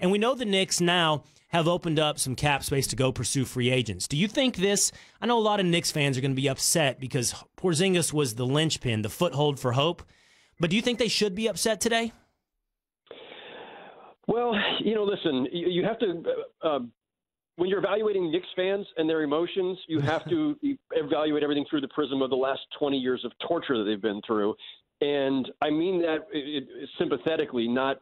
And we know the Knicks now have opened up some cap space to go pursue free agents. Do you think this, I know a lot of Knicks fans are going to be upset because Porzingis was the linchpin, the foothold for hope, but do you think they should be upset today? Well, listen, you have to, when you're evaluating Knicks fans and their emotions, you have to evaluate everything through the prism of the last 20 years of torture that they've been through. And I mean that sympathetically, not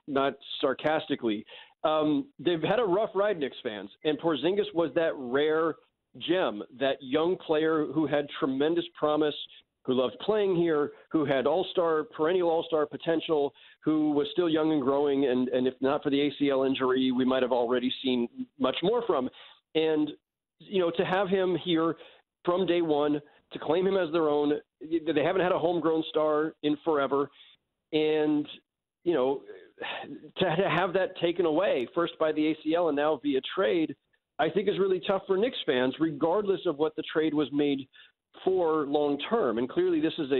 sarcastically. They've had a rough ride, Knicks fans, and Porzingis was that rare gem, that young player who had tremendous promise, who loved playing here, who had perennial all-star potential, who was still young and growing, and if not for the ACL injury, we might have already seen much more from. And, to have him here from day one, to claim him as their own, they haven't had a homegrown star in forever, and, to have that taken away, first by the ACL and now via trade, I think is really tough for Knicks fans, regardless of what the trade was made for long term. And clearly this is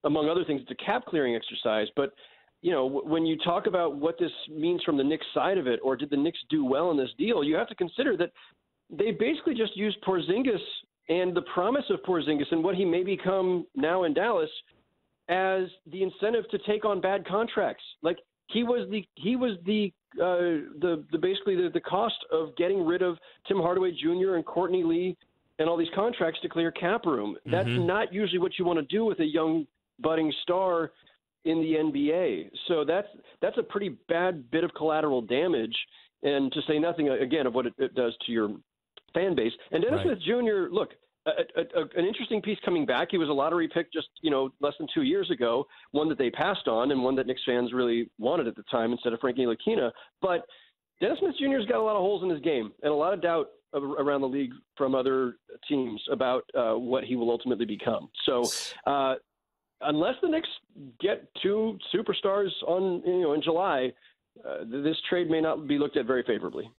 among other things, it's a cap clearing exercise. But, when you talk about what this means from the Knicks side of it, or did the Knicks do well in this deal, you have to consider that they basically just used Porzingis and the promise of Porzingis and what he may become now in Dallas as the incentive to take on bad contracts. Like he was the basically the cost of getting rid of Tim Hardaway Jr. and Courtney Lee and all these contracts to clear cap room. Mm-hmm. That's not usually what you want to do with a young budding star in the NBA. So that's a pretty bad bit of collateral damage, and to say nothing again of what it does to your fan base. And Dennis Smith Jr., look, an interesting piece coming back. He was a lottery pick just, less than 2 years ago, one that they passed on and one that Knicks fans really wanted at the time instead of Frankie Ntilikina. But Dennis Smith Jr. has got a lot of holes in his game and a lot of doubt around the league from other teams about what he will ultimately become. So unless the Knicks get two superstars in July, this trade may not be looked at very favorably.